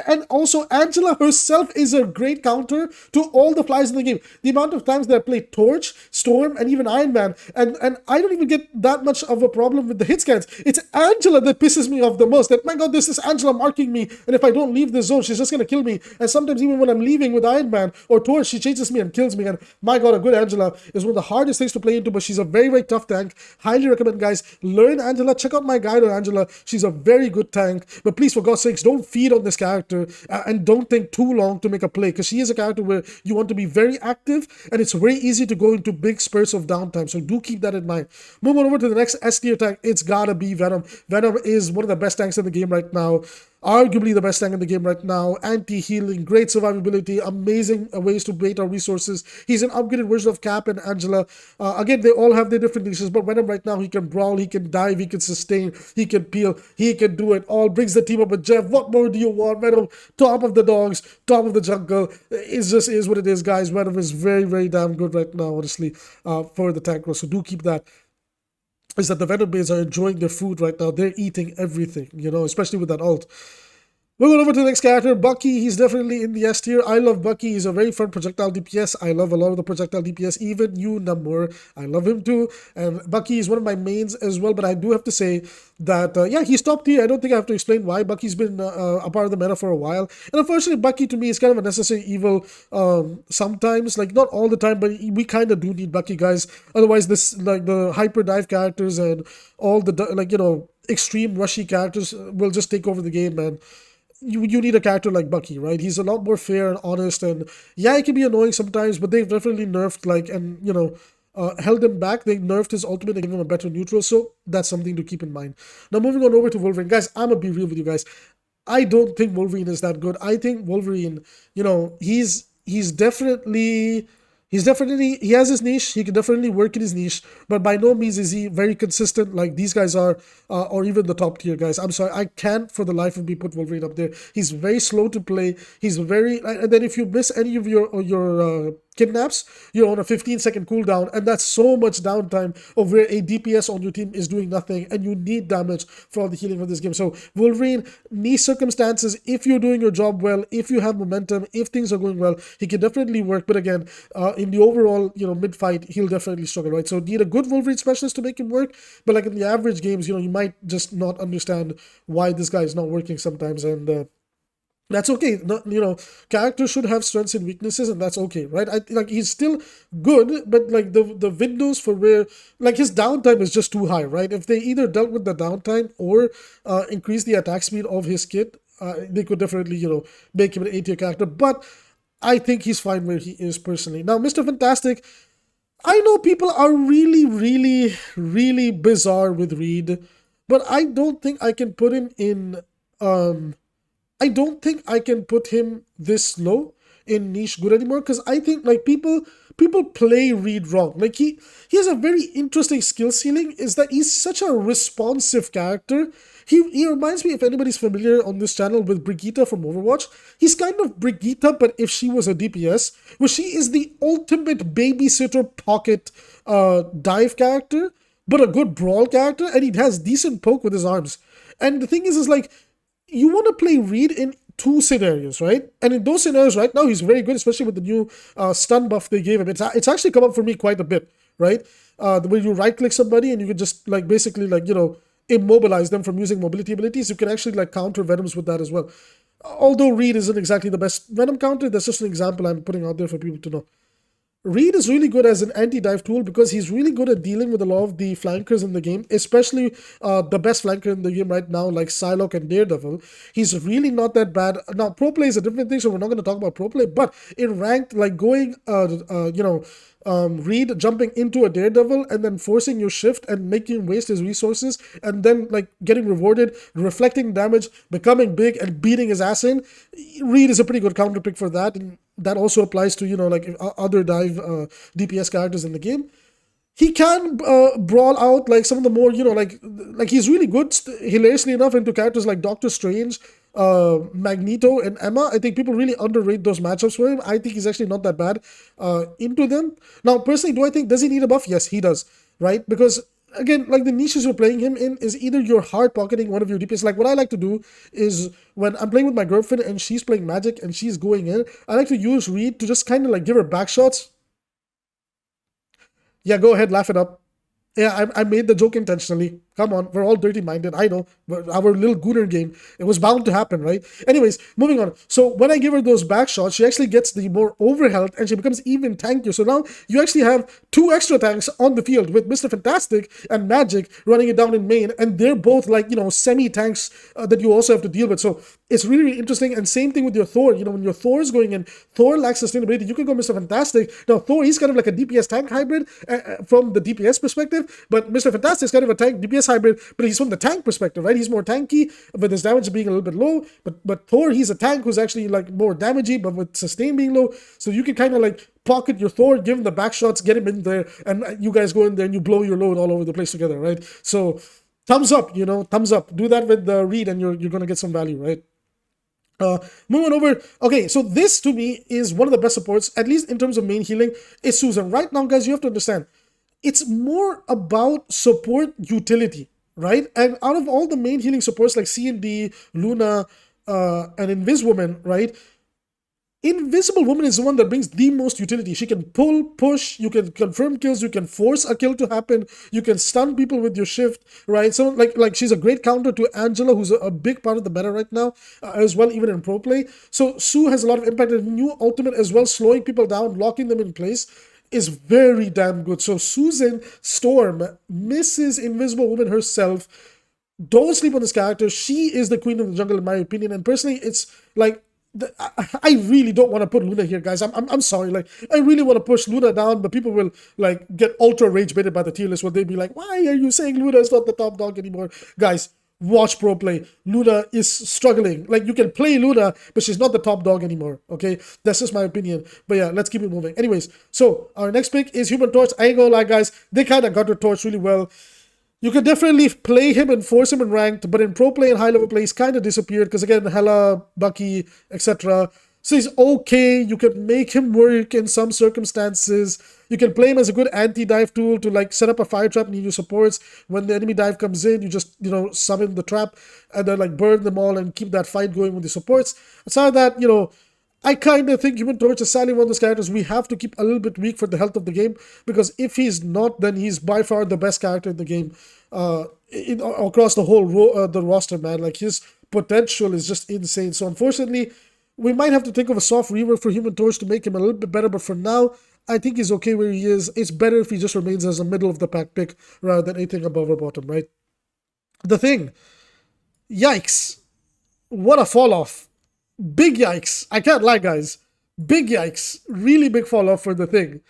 S1: And also, Angela herself is a great counter to all the flies in the game. The amount of times that I play Torch, Storm, and even Iron Man, and I don't even get that much of a problem with the hit scans. It's Angela that pisses me off the most. That, my God, this is Angela marking me, and if I don't leave the zone, she's just going to kill me. And sometimes even when I'm leaving with Iron Man or Torch, she chases me and kills me. And my God, a good Angela is one of the hardest things to play into, but she's a very, very tough tank. Highly recommend, guys, learn Angela. Check out my guide on Angela. She's a very good tank, but please, for God's sakes, don't feed on this character and don't think too long to make a play, because she is a character where you want to be very active and it's very easy to go into big spurts of downtime, so do keep that in mind. Moving over to the next S tier tank, it's gotta be Venom. Venom is one of the best tanks in the game right now. Arguably the best tank in the game right now. Anti-healing, great survivability, amazing ways to bait our resources. He's an upgraded version of Cap and Angela. Again, they all have their different niches, but Venom right now, he can brawl, he can dive, he can sustain, he can peel, he can do it all. Brings the team up with Jeff. What more do you want? Venom, top of the dogs, top of the jungle. It just is what it is, guys. Venom is very, very damn good right now, honestly, for the tank row. So do keep that. Is that the Venom Bays are enjoying their food right now. They're eating everything, you know, especially with that ult. We're going over to the next character, Bucky. He's definitely in the S tier. I love Bucky. He's a very fun projectile DPS. I love a lot of the projectile DPS. Even you, Namor, I love him too. And Bucky is one of my mains as well. But I do have to say that, yeah, he's top tier. I don't think I have to explain why. Bucky's been a part of the meta for a while. And unfortunately, Bucky to me is kind of a necessary evil sometimes. Like, not all the time, but we kind of do need Bucky, guys. Otherwise, this, like, the hyper dive characters and all the, like, you know, extreme rushy characters will just take over the game, man. You need a character like Bucky, right? He's a lot more fair and honest, and yeah, it can be annoying sometimes, but they've definitely nerfed, like, and, you know, held him back. They nerfed his ultimate and gave him a better neutral, so that's something to keep in mind. Now, moving on over to Wolverine. Guys, I'm gonna be real with you guys. I don't think Wolverine is that good. I think Wolverine, you know, he has his niche. He can definitely work in his niche, but by no means is he very consistent like these guys are, or even the top tier guys. I'm sorry, I can't for the life of me put Wolverine up there. He's very slow to play. He's very, and then if you miss any of your kidnaps, you're on a 15-second cooldown, and that's so much downtime of where a DPS on your team is doing nothing, and you need damage for all the healing of this game. So Wolverine, niche circumstances, if you're doing your job well, if you have momentum, if things are going well, he can definitely work. But again, in the overall, you know, mid-fight, he'll definitely struggle, right? So need a good Wolverine specialist to make him work, but like in the average games, you know, you might just not understand why this guy is not working sometimes, and that's okay. No, you know, characters should have strengths and weaknesses, and that's okay, right? Like, he's still good, but like the windows for where, like, his downtime is just too high, right? If they either dealt with the downtime or increase the attack speed of his kit, they could definitely, you know, make him an A-tier character. But I think he's fine where he is personally. Now, Mr. Fantastic, I know people are really, really, really bizarre with Reed, but I don't think I can put him in. I don't think I can put him this low in niche good anymore, because I think, like, people play Reed wrong. Like, he has a very interesting skill ceiling, is that he's such a responsive character. He reminds me, if anybody's familiar on this channel, with Brigitte from Overwatch. He's kind of Brigitte, but if she was a DPS, where she is the ultimate babysitter pocket dive character, but a good brawl character, and he has decent poke with his arms. And the thing is like, you want to play Reed in two scenarios, right? And in those scenarios right now, he's very good, especially with the new stun buff they gave him. It's actually come up for me quite a bit, right? The way you right-click somebody and you can just, like, basically, like, you know, immobilize them from using mobility abilities. You can actually, like, counter Venoms with that as well. Although Reed isn't exactly the best Venom counter, that's just an example I'm putting out there for people to know. Reed is really good as an anti-dive tool because he's really good at dealing with a lot of the flankers in the game, especially the best flanker in the game right now, like Psylocke and Daredevil. He's really not that bad. Now, pro play is a different thing, so we're not going to talk about pro play, but in ranked, like, going, Reed jumping into a Daredevil and then forcing your shift and making him waste his resources and then, like, getting rewarded, reflecting damage, becoming big and beating his ass in, Reed is a pretty good counter pick for that, and that also applies to, you know, like, other dive DPS characters in the game. He can brawl out, like, some of the more, you know, like he's really good, hilariously enough, into characters like Doctor Strange Magneto and Emma. I think people really underrate those matchups for him. I think he's actually not that bad into them. Now, personally, does he need a buff? Yes, he does, right? Because again, like the niches you're playing him in is either you're hard pocketing one of your DPS. Like what I like to do is when I'm playing with my girlfriend and she's playing Magic and she's going in, I like to use Reed to just kind of like give her back shots. Yeah, go ahead, laugh it up. Yeah, I made the joke intentionally. Come on, we're all dirty-minded. I know. Our little gooner game, it was bound to happen, right? Anyways, moving on. So when I give her those back shots, she actually gets the more overhealth and she becomes even tankier. So now you actually have 2 extra tanks on the field with Mr. Fantastic and Magic running it down in main, and they're both like, semi-tanks that you also have to deal with. So it's really, really interesting. And same thing with your Thor. When your Thor is going in, Thor lacks sustainability. You can go Mr. Fantastic. Now, Thor, he's kind of like a DPS tank hybrid from the DPS perspective, but Mr. Fantastic is kind of a tank DPS hybrid, but he's from the tank perspective, right? He's more tanky, with his damage being a little bit low. But Thor, he's a tank who's actually like more damagey, but with sustain being low. So you can kind of like pocket your Thor, give him the back shots, get him in there, and you guys go in there and you blow your load all over the place together, right? So thumbs up, thumbs up. Do that with the Reed and you're gonna get some value, right? Moving over. Okay, so this to me is one of the best supports, at least in terms of main healing, is Susan. Right now, guys, you have to understand, it's more about support utility, right? And out of all the main healing supports like C&D, Luna, and Invis-Woman, right? Invisible Woman is the one that brings the most utility. She can pull, push, you can confirm kills, you can force a kill to happen, you can stun people with your shift, right? So like she's a great counter to Angela, who's a big part of the meta right now, as well, even in pro play. So Sue has a lot of impact, and new ultimate as well, slowing people down, locking them in place, is very damn good. So Susan Storm, Mrs. Invisible Woman herself, don't sleep on this character. She is the queen of the jungle in my opinion, and personally it's like, I really don't want to put Luna here, guys. I'm sorry. Like, I really want to push Luna down, but people will like get ultra rage baited by the tier list where they'd be like, "Why are you saying Luna is not the top dog anymore?" Guys, watch pro play. Luna is struggling. Like, you can play Luna, but she's not the top dog anymore. Okay, that's just my opinion. But yeah, let's keep it moving. Anyways, so our next pick is Human Torch. I ain't gonna lie, guys. They kind of got their torch really well. You could definitely play him and force him in ranked, but in pro play and high level play, he's kind of disappeared because again, Hela, Bucky, etc. So he's okay. You can make him work in some circumstances. You can play him as a good anti-dive tool to like set up a fire trap and you supports. When the enemy dive comes in, you just, summon the trap and then like burn them all and keep that fight going with the supports. Aside that, I kind of think Human Torch is sadly one of those characters we have to keep a little bit weak for the health of the game, because if he's not, then he's by far the best character in the game across the whole the roster, man. Like, his potential is just insane. So unfortunately, we might have to think of a soft rework for Human Torch to make him a little bit better, but for now, I think he's okay where he is. It's better if he just remains as a middle of the pack pick rather than anything above or bottom, right? The Thing. Yikes. What a fall off. Big yikes. I can't lie, guys. Big yikes. Really big fall off for The Thing.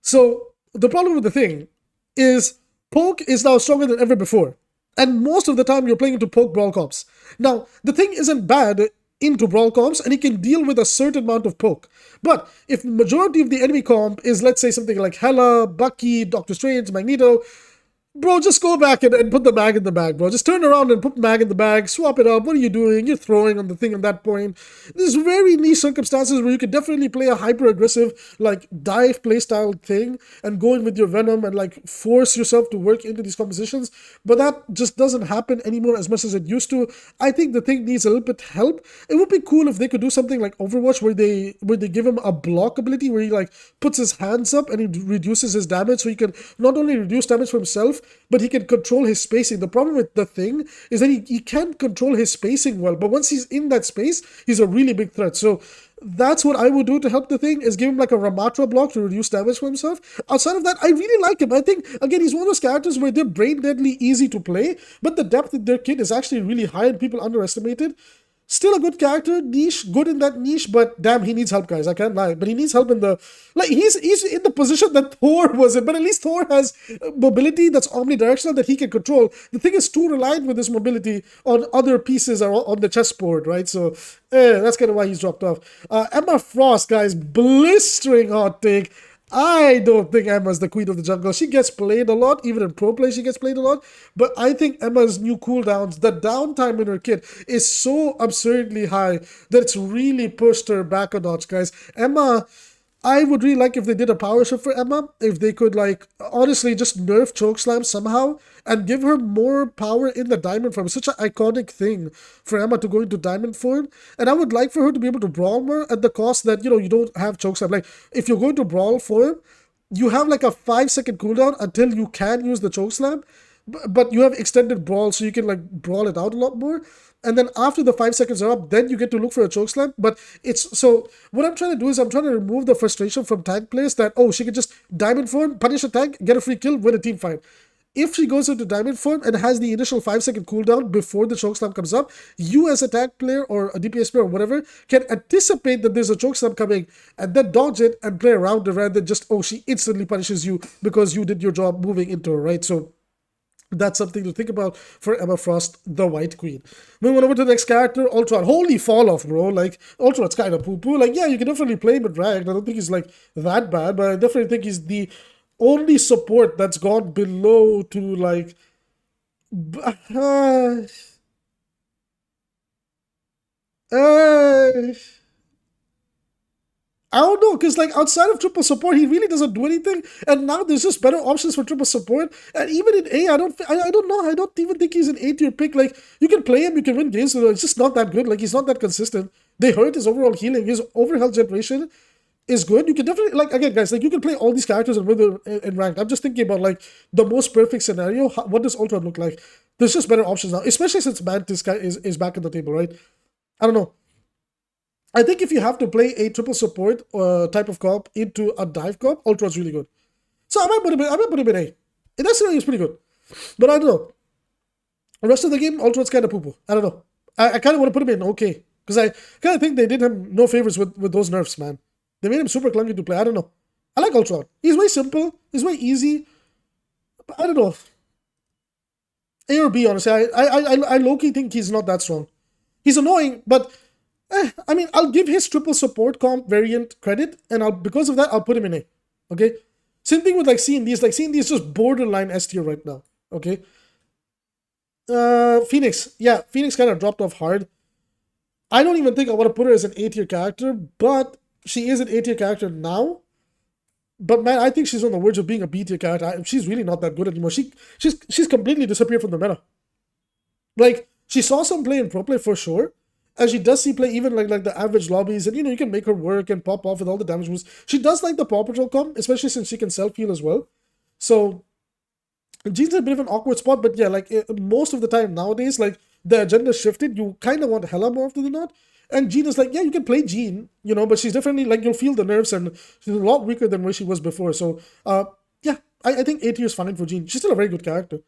S1: So the problem with The Thing is Poke is now stronger than ever before. And most of the time you're playing into Poke Brawl comps. Now, The Thing isn't bad into Brawl comps and he can deal with a certain amount of Poke. But if majority of the enemy comp is, let's say, something like Hela, Bucky, Doctor Strange, Magneto, bro, just go back and put the mag in the bag, bro. Just turn around and put the mag in the bag, swap it up. What are you doing? You're throwing on the Thing at that point. There's very niche circumstances where you could definitely play a hyper-aggressive, like, dive playstyle thing and go in with your Venom and, like, force yourself to work into these compositions. But that just doesn't happen anymore as much as it used to. I think The Thing needs a little bit help. It would be cool if they could do something like Overwatch where they give him a block ability where he, like, puts his hands up and he reduces his damage, so he can not only reduce damage for himself, but he can control his spacing. The problem with The Thing is that he can't control his spacing well, but once he's in that space, he's a really big threat. So that's what I would do to help The Thing, is give him like a Ramatra block to reduce damage for himself. Outside of that, I really like him. I think, again, he's one of those characters where they're brain deadly easy to play, but the depth in their kit is actually really high and people underestimate it. Still a good character, niche, good in that niche, but damn, he needs help, guys. I can't lie. But he needs help in the... Like, he's in the position that Thor was in, but at least Thor has mobility that's omnidirectional that he can control. The Thing is too reliant with his mobility on other pieces or on the chessboard, right? So, that's kind of why he's dropped off. Emma Frost, guys, blistering hot take. I don't think Emma's the queen of the jungle. She gets played a lot, even in pro play she gets played a lot. But I think Emma's new cooldowns, the downtime in her kit is so absurdly high that it's really pushed her back a notch, guys. Emma, I would really like if they did a power shift for Emma, if they could, like, honestly just nerf Chokeslam somehow and give her more power in the diamond form. It's such an iconic thing for Emma to go into diamond form. And I would like for her to be able to brawl more at the cost that, you know, you don't have Chokeslam. Like, if you're going to brawl form, you have like a 5-second cooldown until you can use the Chokeslam, but you have extended brawl, so you can like brawl it out a lot more. And then after the 5 seconds are up, then you get to look for a chokeslam. But it's so what I'm trying to do is I'm trying to remove the frustration from tank players that, oh, she can just diamond form, punish a tank, get a free kill, win a team fight. If she goes into diamond form and has the initial 5-second cooldown before the chokeslam comes up, you as a tank player or a DPS player or whatever can anticipate that there's a chokeslam coming and then dodge it and play around it rather than just, oh, she instantly punishes you because you did your job moving into her, right? So that's something to think about for Emma Frost, the White Queen. Moving over to the next character, Ultron. Holy fall off, bro. Like, Ultron's kind of poo-poo. Like, yeah, you can definitely play him in ranked. I don't think he's, like, that bad, but I definitely think he's the only support that's gone below to, like... I don't know, because like outside of triple support, he really doesn't do anything. And now there's just better options for triple support. And even in A, I don't know. I don't even think he's an A tier pick. Like, you can play him, you can win games, so it's just not that good. Like, he's not that consistent. They hurt his overall healing. His overhealth generation is good. You can definitely, like, again, guys, like, you can play all these characters and win them in ranked. I'm just thinking about, like, the most perfect scenario. What does Ultron look like? There's just better options now, especially since Mantis guy is back on the table, right? I don't know. I think if you have to play a triple support type of comp into a dive comp, Ultron's really good. So I might put him in A. In that scenario, he's pretty good. But I don't know. The rest of the game, Ultron's kind of poo-poo. I don't know. I kind of want to put him in okay. Because I kind of think they did him no favors with those nerfs, man. They made him super clunky to play. I don't know. I like Ultron. He's very simple. He's very easy. But I don't know. A or B, honestly. I low-key think he's not that strong. He's annoying, but... I mean, I'll give his triple support comp variant credit, and because of that, I'll put him in A. Okay? Same thing with like C&D's. Like, C&D is just borderline S tier right now. Okay? Phoenix. Yeah, Phoenix kind of dropped off hard. I don't even think I want to put her as an A tier character, but she is an A tier character now. But man, I think she's on the verge of being a B tier character. She's really not that good anymore. She's completely disappeared from the meta. Like, she saw some play in pro play for sure. And she does see play even like the average lobbies, and you know, you can make her work and pop off with all the damage moves. She does like the Paw Patrol comp, especially since she can self-heal as well. So Jean's a bit of an awkward spot, but yeah, like most of the time nowadays, like the agenda shifted. You kind of want Hela more often than not. And Jean is like, yeah, you can play Jean, you know, but she's definitely like, you'll feel the nerves and she's a lot weaker than where she was before. So yeah, I think A tier is fine for Jean. She's still a very good character.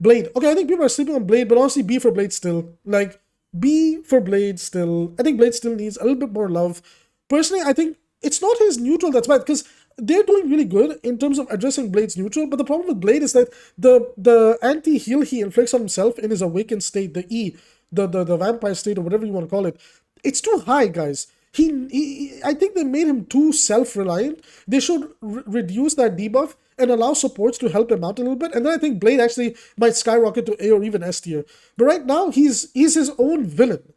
S1: Blade. Okay, I think people are sleeping on Blade, but honestly, B for Blade still. Like, B for Blade still. I think Blade still needs a little bit more love. Personally, I think it's not his neutral that's bad, because they're doing really good in terms of addressing Blade's neutral, but the problem with Blade is that the anti-heal he inflicts on himself in his awakened state, the E, the vampire state, or whatever you want to call it, it's too high, guys. I think they made him too self-reliant. They should reduce that debuff and allow supports to help him out a little bit. And then I think Blade actually might skyrocket to A or even S tier. But right now, he's his own villain.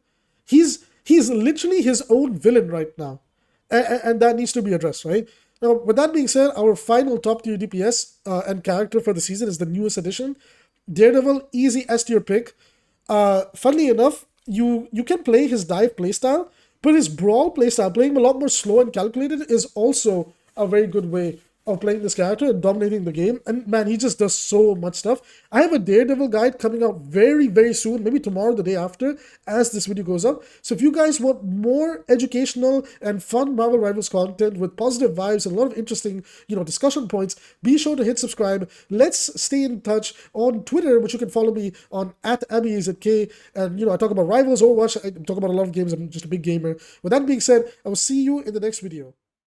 S1: He's literally his own villain right now. And that needs to be addressed, right? Now, with that being said, our final top tier DPS and character for the season is the newest addition. Daredevil, easy S tier pick. Funnily enough, you can play his dive playstyle, but his brawl playstyle, playing him a lot more slow and calculated, is also a very good way of playing this character and dominating the game. And man, he just does so much stuff. I have a Daredevil guide coming out very, very soon, maybe tomorrow, the day after, as this video goes up. So if you guys want more educational and fun Marvel Rivals content with positive vibes and a lot of interesting, discussion points, be sure to hit subscribe. Let's stay in touch on Twitter, which you can follow me on @AbbyAZK. And I talk about Rivals, Overwatch, I talk about a lot of games. I'm just a big gamer. With that being said, I will see you in the next video.